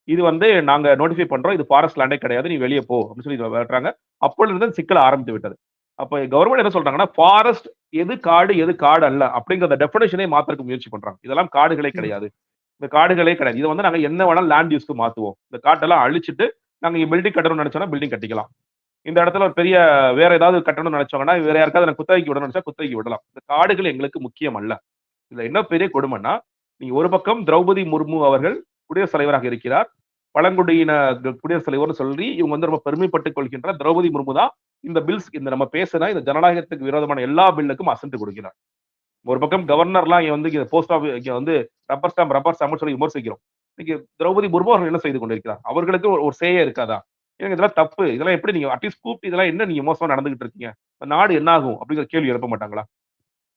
இது வந்து நாங்க நோட்டிஃபை பண்றோம். இது ஃபாரஸ்ட் லேண்டே கிடையாது. நீ வெளிய போ அப்படின்னு சொல்லி விரட்டுறாங்க. அப்பொழுது தான் சிக்கல் ஆரம்பித்து விட்டது. அப்ப கவர்ன்மெண்ட் என்ன சொல்றாங்கன்னா, ஃபாரஸ்ட் எது காடு, எது காடு அல்ல அப்படிங்கிற டெஃபினிஷனே மாத்துறதுக்கு முயற்சி பண்றாங்க. இதெல்லாம் காடுகளே ம். கிடையாது. இந்த காடுகளே கிடையாது. இத வந்து நாங்க என்ன வேணாலும் லேண்ட் யூஸ்க்கு மாத்துவோம். இந்த காட்டெல்லாம் அழிச்சுட்டு, நாங்க இங்க பில்டிங் கட்டணும்னு நெனச்சோம்னா, பில்டிங் கட்டிக்கலாம். இந்த இடத்துல ஒரு பெரிய வேற ஏதாவது கட்டணும்னு நெனச்சாங்கன்னா, வேற யாருக்காவது எனக்கு குத்தகைக்கு விடணும்னு நெனச்சா குத்தகைக்கு விடலாம். இந்த காடுகள் எங்களுக்கு முக்கியம் அல்ல. இதுல என்ன பெரிய கொடுமைன்னா, நீங்க ஒரு பக்கம் திரௌபதி முர்மு அவர்கள் குடியரசுத் தலைவராக இருக்கிறார். பழங்குடியின குடியரசுத் தலைவர்னு சொல்லி இவங்க வந்து ரொம்ப பெருமைப்பட்டுக் கொள்கின்ற திரௌபதி முர்மு தான் இந்த பில்ஸ் இந்த நம்ம பேசுன இந்த ஜனநாயகத்துக்கு விரோதமான எல்லா பில்லுக்கும் அசென்ட் குடுக்கிறார். ஒரு பக்கம் கவர்னர்லாம் இங்க வந்து போஸ்ட் ஆஃபீஸ் இங்க வந்து ரப்பர் ஸ்டாம்ப்னு சொல்லி விமர்சிக்கிறோம். இன்னைக்கு திரௌபதி முர்மு அவர்கள் என்ன செய்து கொண்டிருக்கிறார்? அவர்களுக்கு ஒரு சேயே இருக்காதா? ஏங்க இதெல்லாம் தப்பு. இதெல்லாம் எப்படி நீங்க அட்லீஸ்ட் கூப்பிட்டு இதெல்லாம் என்ன நீங்க மோசமா நடந்துகிட்டு இருக்கீங்க? நாடு என்ன ஆகும்? அப்படிங்கிற கேள்வி எழுப்ப மாட்டாங்களா?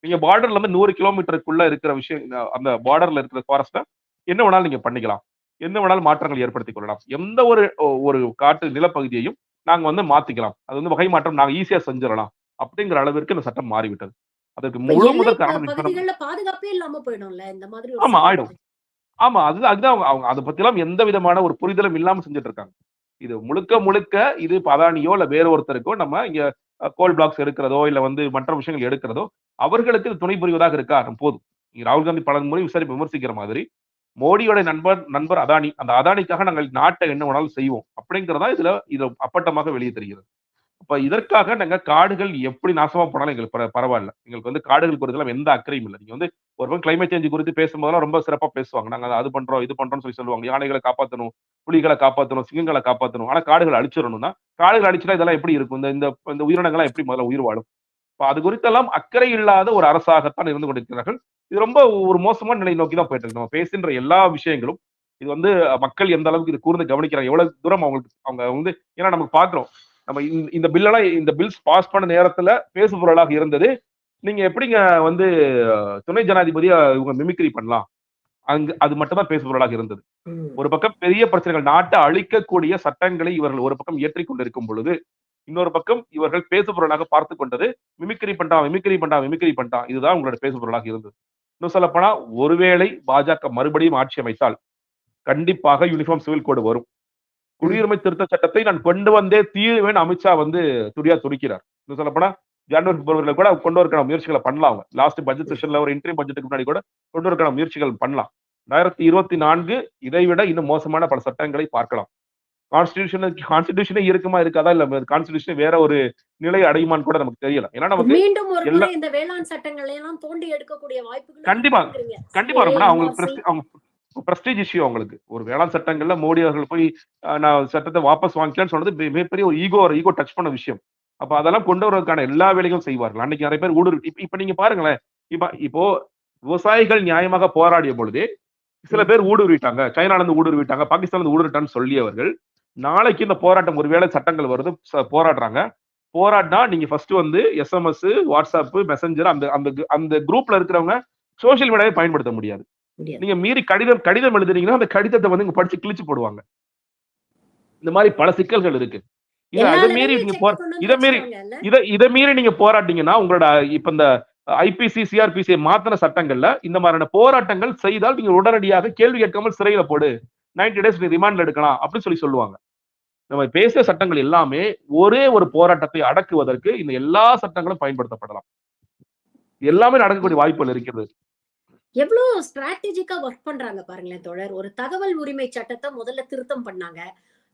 நீங்க பார்டர்ல இருந்து 100 கிலோமீட்டருக்குள்ள இருக்கிற விஷயம் அந்த பார்டர்ல இருக்கிற ஃபாரஸ்ட்ட என்ன வேணாலும் நீங்க பண்ணிக்கலாம். என்ன வேணாலும் மாற்றங்கள் ஏற்படுத்திக் கொள்ளலாம். எந்த ஒரு ஒரு காட்டு நிலப்பகுதியையும் நாங்க வந்து மாத்திக்கலாம். அது வந்து வகை மாற்றம் நாங்க ஈஸியா செஞ்சிரலாம். அப்படிங்கிற அளவிற்கு இந்த சட்டம் மாறிவிட்டது. அதற்கு இப்ப முழு எல்லை முதற் காரணம் நீங்க சொன்ன பகுதிகள்ல பாதுகாப்பே இல்லாம போயிடும்ல இந்த மாதிரி ஒரு ஆமா சட்டம் ஆயிடும். வந்து. ஆமா. அதுதான் அதுதான் அவங்க அத பத்திலாம் எந்த விதமான ஒரு புரிதலும் இல்லாம செஞ்சுட்டு இருக்காங்க. இது முழுக்க முழுக்க இது இப்ப அதானியோ, இல்ல வேற ஒருத்தருக்கோ நம்ம இங்க கோல் பிளாக்ஸ் எடுக்கிறதோ, இல்ல வந்து மற்ற விஷயங்கள் எடுக்கிறதோ, அவர்களுக்கு இது துணை புரிவதாக இருக்கா? போதும். ராகுல் காந்தி பல முறை விமர்சிக்கிற மாதிரி, மோடியோட நண்பர் நண்பர் அதானி. அந்த அதானிக்காக நாங்கள் நாட்ட என்ன வேணாலும் செய்வோம். அப்படிங்கிறதா இதுல அப்பட்டமாக வெளியே தெரிகிறது. அப்ப இதற்காக நாங்க காடுகள் எப்படி நாசமா போனாலும் எங்களுக்கு பரவால்ல. எங்களுக்கு வந்து காடுகள் குறித்துலாம் எந்த அக்கறையும் இல்ல. நீங்க வந்து ஒரு பக்கம் கிளைமேட் சேஞ்ச் குறித்து பேசும்போதெல்லாம் ரொம்ப சிறப்பா பேசுவாங்க. நாங்க அது பண்றோம், இது பண்றோம்னு சொல்லி சொல்லுவாங்க. யானைகள காப்பாத்தணும், புலிகள காப்பாத்தணும், சிங்கங்கள காப்பாத்தணும். ஆனா காடுகள அழிச்சிரணும்னா, காடுகள அழிச்சுட்டா இதெல்லாம் எப்படி இருக்கும்? இந்த இந்த இந்த உயிரினங்கள்லாம் எப்படி முதல்ல உயிர் வாழும்? இப்ப அது குறித்தெல்லாம் அக்கறை இல்லாத ஒரு அரசாகத்தான் இருந்து கொண்டிருக்கிறார்கள். இது ரொம்ப ஒரு மோசமான நிலை நோக்கி தான் போயிட்டு இருக்கு. நம்ம பேசுகின்ற எல்லா விஷயங்களும், இது வந்து மக்கள் எந்த அளவுக்கு இது கூர்ந்து கவனிக்கிறாங்க. எவ்வளவு தூரம் அவங்களுக்கு அவங்க வந்து ஏன்னா நம்ம பார்க்கிறோம். நம்ம இந்த பில்லெல்லாம் இந்த பில்ஸ் பாஸ் பண்ண நேரத்துல பேசுபொருளாக இருந்தது. நீங்க எப்படிங்க வந்து துணை ஜனாதிபதியா இவங்க மிமிக்ரி பண்ணலாம்? அது மட்டும் தான் பேசுபொருளாக இருந்தது. ம். ஒரு பக்கம் பெரிய பிரச்சனைகள் நாட்ட அழிக்கக்கூடிய சட்டங்களை இவர்கள் ஒரு பக்கம் இயற்றிக் கொண்டிருக்கும் பொழுது, இன்னொரு பக்கம் இவர்கள் பேசுபொருளாக பார்த்துக் கொண்டது, மிமிக்ரி பண்றான், மிமிக்ரி பண்றான், மிமிக்ரி பண்றான். இதுதான் உங்களோட பேசுபொருளாக இருந்தது. இன்னும் சொல்லப்போனா, ஒருவேளை பாஜக மறுபடியும் ஆட்சி அமைத்தால், கண்டிப்பாக யூனிஃபார்ம் சிவில் கோடு வரும். ம். குடியுரிமை திருத்த சட்டத்தை நான் கொண்டு வந்தே தீருவேன் அமித்ஷா வந்து துடியா துடிக்கிறார். இன்னும் சொல்லப்போனா, ஜனவரி, பிப்ரவரில கூட கொண்டு வரக்கான முயற்சிகள பண்ணலாம் அவங்க. லாஸ்ட் பட்ஜெட் செஷன்ல ஒரு இன்டரிம் பட்ஜெட்டுக்கு முன்னாடி கூட கொண்டு வரக்கான முயற்சிகள் பண்ணலாம். 2024 இதைவிட இன்னும் மோசமான பல சட்டங்களை பார்க்கலாம். கான்ஸ்டிடியூஷனே இருக்குமா இருக்காதா? இல்ல கான்ஸ்டிடியூஷனே வேற ஒரு நிலை அடையுமான்னு கூட நமக்கு தெரியல. ஏன்னா நமக்கு மீண்டும் ஒரு எல்லா முறை இந்த வேளாண் சட்டங்களை எல்லாம் தோண்டி எடுக்கக்கூடிய வாய்ப்புகளும் கண்டிப்பா, இருக்குங்கிறீங்க. கண்டிப்பா சிஏஏ, இருக்கும்னா அவங்களுக்கு என்ஆர்சி. அவங்க பிரஸ்டீஜ் இஷ்யூ அவங்களுக்கு. ஒரு வேளாண் சட்டங்கள்ல மோடி அவர்கள் போய் நான் சட்டத்த வாபஸ் வாங்கிக்கிறேன்னு சொன்னது மிகப்பெரிய ஒரு ஈகோ டச் பண்ண விஷயம். அப்ப அதெல்லாம் கொண்டு வருவதற்கான எல்லா வேலைகளும் செய்வார்கள். அன்னைக்கு நெறைய பேர் ஊடுருவி இப்ப நீங்க பாருங்களேன். இப்போ விவசாயிகள் நியாயமாக போராடிய பொழுதே, சில ம். பேர் ஊடுருவிட்டாங்க. சைனால இருந்து ஊடுருவிட்டாங்க, பாகிஸ்தான்ல இருந்து ஊடுருவிட்டான்னு சொல்லியவர்கள், நாளைக்கு இந்த போராட்டம் ஒருவேளை சட்டங்கள் வருது, போராடுறாங்க. போராடினா நீங்க ஃபர்ஸ்ட் வந்து எஸ்எம்எஸ், WhatsApp, மெசஞ்சர் அந்த அந்த அந்த குரூப்ல இருக்கிறவங்க சோசியல் மீடியாவை பயன்படுத்த முடியாது. முடியாது. நீங்க மீறி கடிதம் எழுதுனீங்கன்னா, அந்த கடிதத்த வந்து இங்க படிச்சு கிழிச்சு போடுவாங்க. இந்த மாரி பல சிக்கல்கள் இருக்கு. எல்லா இத மீறி லெவல்லயும் நீங்க செக் கொண்டு வந்து இத மீறி வச்சுட்டாங்கல்ல. இத மீறி நீங்க போராட்டீங்கன்னா, உங்களோட இப்ப இந்த ஐபிசி, சிஆர்பிசியை மாத்துன சட்டங்கள்ல இந்த மாதிரியான போராட்டங்கள் செய்தால் நீங்க உடனடியாக கேள்வி கேட்காமல் சிறையில போடு. 90 டேஸ் நீ ரிமாண்ட்ல எடுக்கலாம் அப்படின்னு சொல்லுவாங்க. நம்ம பேசிய சட்டங்கள் எல்லாமே ஒரே ஒரு போராட்டத்தை அடக்குவதற்கு இந்த எல்லா சட்டங்களும் பயன்படுத்தப்படலாம். எல்லாமே நடக்கக்கூடிய வாய்ப்புகள் இருக்கிறது. எவ்ளோ ஸ்ட்ராட்டஜிக்கா வொர்க் பண்றாங்க பாருங்களேன் தோழர். ஒரு தகவல் உரிமை சட்டத்த முதல்ல திருத்தம் பண்ணாங்க.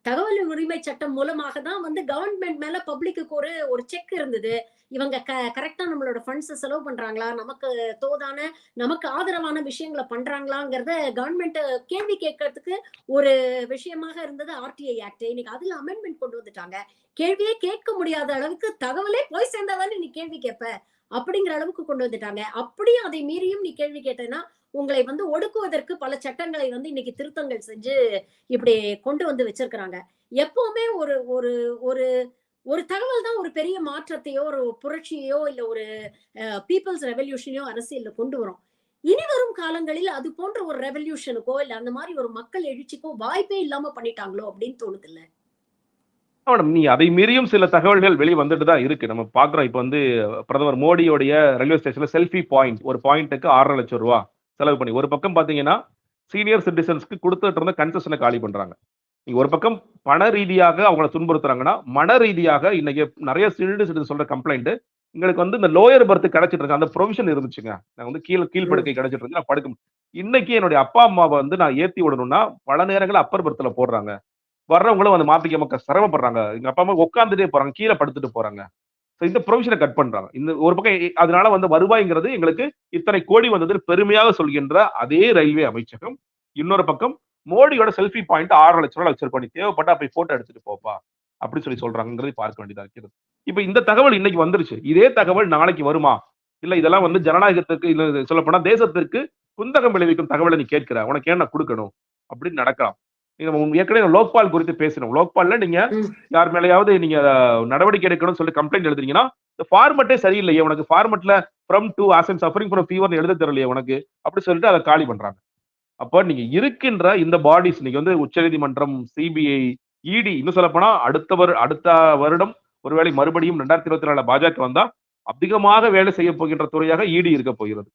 தகவல் உரிமை சட்டம் மூலமாக தான் வந்து கவர்ன்மெண்ட் மேல பப்ளிக்குக்கு ஒரு ஒரு செக் இருந்தது. இவங்க கரெக்ட்டா நம்மளோட ஃபண்ட்ஸ செலவு பண்றாங்களா? நமக்கு தோதான, நமக்கு ஆதரவான விஷயங்கள பண்றாங்களாங்கிறத கவர்ன்மெண்ட் கேள்வி கேட்கறதுக்கு ஒரு விஷயமாக இருந்தது ஆர்டிஐ ஆக்ட். இன்னைக்கு அதுல அமெண்ட்மென்ட் கொண்டு வந்துட்டாங்க. கேள்வியே கேட்க முடியாத அளவுக்கு தகவலே போய் சேர்ந்தா தானே நீ கேள்வி கேட்ப. அப்படிங்கிற அளவுக்கு கொண்டு வந்துட்டாங்க. அப்படியும் அதை மீறியும் நீ கேள்வி கேட்டேன்னா, உங்களை வந்து ஒடுக்குவதற்கு பல சட்டங்களை வந்து இன்னைக்கு திருத்தங்கள் செஞ்சு இப்படி கொண்டு வந்து வச்சிருக்கிறாங்க. எப்பவுமே ஒரு ஒரு ஒரு ஒரு தகவல் தான் ஒரு பெரிய மாற்றத்தையோ, ஒரு புரட்சியையோ, இல்ல ஒரு பீப்பிள்ஸ் ரெவல்யூஷனையோ அரசியல்ல கொண்டு வரும். இனி வரும் காலங்களில் அது போன்ற ஒரு ரெவல்யூஷனுக்கோ, இல்ல அந்த மாரி ஒரு மக்கள் எழுச்சிக்கோ வாய்ப்பே இல்லாம பண்ணிட்டாங்களோ அப்படின்னு தோணுதுல்ல. மேடம் நீ அதை மீறியும் சில தகவல்கள் வெளிய வந்துட்டு தான் இருக்கு. நம்ம பார்க்கிறோம். இப்ப வந்து பிரதமர் மோடியோடைய ரயில்வே ஸ்டேஷன்ல செல்ஃபி பாயிண்ட் ஒரு பாயிண்ட்க்கு ரூ. 6,50,000 செலவு பண்ணி ஒரு பக்கம் பார்த்தீங்கன்னா, சீனியர் சிட்டிசன்ஸ்க்கு குடுத்துட்டு இருந்த கன்செஷன காலி பண்றாங்க. நீங்க ஒரு பக்கம் பண ரீதியாக அவங்கள துன்புறுத்துறாங்கன்னா, மன ரீதியாக இன்னைக்கு நெறைய சீனியர் சிட்டிசன் சொல்ற கம்ப்ளைண்ட் எங்களுக்கு வந்து இந்த லோயர் பெர்த் கிடைச்சிட்டு இருக்கு. அந்த புரோவிஷன் இருந்துச்சுங்க. நான் வந்து கீழ் ம். படுக்கை கிடைச்சிட்டு இருக்கு. நான் இன்னைக்கு என்னுடைய அப்பா, அம்மாவ வந்து நான் ஏத்தி விடணும்னா, பல நேரங்கள்ல அப்பர் பெர்த்ல போடுறாங்க. வர்றவங்களும் வந்து மாத்திக்காம சிரமப்படுறாங்க. எங்க அப்பா, அம்மா உட்கார்ந்துட்டே போறாங்க. கீழ படுத்துட்டு போறாங்க. சோ இந்த புரோவிஷன கட் பண்றாங்க. இந்த ஒரு பக்கம் அதனால வந்து வருவாய்ங்கிறது எங்களுக்கு இத்தனை கோடி வந்ததுன்னு பெருமையாக சொல்கின்ற அதே ரயில்வே அமைச்சகம், இன்னொரு பக்கம் மோடியோட செல்ஃபி பாயிண்ட் ரூ. 6,00,000 வச்சிருக்கோம். நீ தேவைப்பட்டா போய் போட்டோ எடுத்துட்டு போப்பா. அப்படி சொல்றாங்கங்கிறதை பார்க்க வேண்டியதா இருக்கிறது. இப்ப இந்த தகவல் இன்னைக்கு வந்துருச்சு. இதே தகவல் நாளைக்கு வருமா? இல்ல இதெல்லாம் வந்து ஜனநாயகத்துக்கு இல்ல சொல்லப்போனா தேசத்திற்கு குந்தகம் விளைவிக்கும் தகவல நீ கேட்கிற. உனக்கு ஏன் நான் குடுக்கணும்? அப்படின்னு நடக்கலாம். நம்ம ஏற்கனவே லோக்பால் குறித்து பேசினோம். லோக்பால்ல நீங்க ம். யார் மேலயாவது நீங்க நடவடிக்கை எடுக்கணும்னு சொல்லி கம்ப்ளைண்ட் எழுதுறீங்கன்னா, இந்த ஃபார்மட்டே சரியில்லையே உனக்கு ஃபார்மட்ல from to as and suffering from ஃபீவர்னு எழுத தெரியலையே உனக்கு அப்படி சொல்லிட்டு அதை காலி பண்றாங்க. அப்ப நீங்க இருக்கின்ற இந்த பாடிஸ் இன்னைக்கு வந்து உச்சநீதிமன்றம், சிபிஐ, இடி இன்னும் சொல்லப்போனா அடுத்த வருடம் ஒருவேளை மறுபடியும் 2024 பாஜக வந்தா அதிகமாக வேலை செய்ய போகின்ற துறையாக இடி இருக்க போகிறது.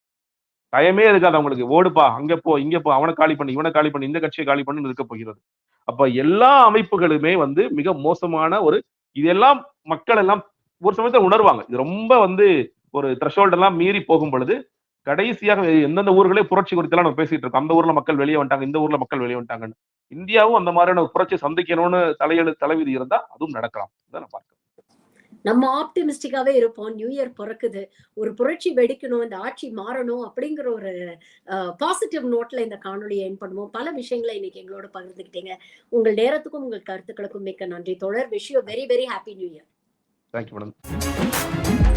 டைமே இருக்காது அவங்களுக்கு. ஓடுப்பா, அங்க போ, இங்க போ, அவன காலி பண்ணு, இவன காலி பண்ணு, இந்த கட்சியை காலி பண்ணுன்னு இருக்க போகிறது. அப்ப எல்லா அமைப்புகளுமே வந்து மிக மோசமான இதெல்லாம் மக்கள் எல்லாம் ஒரு சமயத்துல உணர்வாங்க. இது ரொம்ப ஒரு த்ரெஷோல்ட் எல்லாம் மீறி போகும் பொழுது, கடைசியாக எந்தெந்த ஊர்களே புரட்சி குறித்தெல்லாம் நம்ம பேசிட்டு இருக்கோம். அந்த ஊர்ல மக்கள் வெளிய வந்துட்டாங்க, இந்த ஊர்ல மக்கள் வெளிய வந்துட்டாங்கன்னு. இந்தியாவும் அந்த மாதிரியான ஒரு புரட்சியை சந்திக்கணும்னு தலைவிதி இருந்தா அதுவும் நடக்கலாம். இதான் நான் பார்க்கிறேன். நம்ம ஆப்டிமிஸ்டிக்காவே இருப்போம். நியூ இயர் பொறக்குது. ஒரு புரட்சி வெடிக்கணும், இந்த ஆட்சி மாறணும் அப்படிங்கிற ஒரு பாசிட்டிவ் நோட்ல இந்த காணொளியை எண்ட் பண்ணுவோம். பல விஷயங்களை இன்னைக்கு எங்களோட பகிர்ந்துக்கிட்டீங்க. உங்கள் நேரத்துக்கும், உங்கள் கருத்துக்களுக்கும் மிக்க நன்றி. தொடர் wish you very very happy new year. Thank you madam.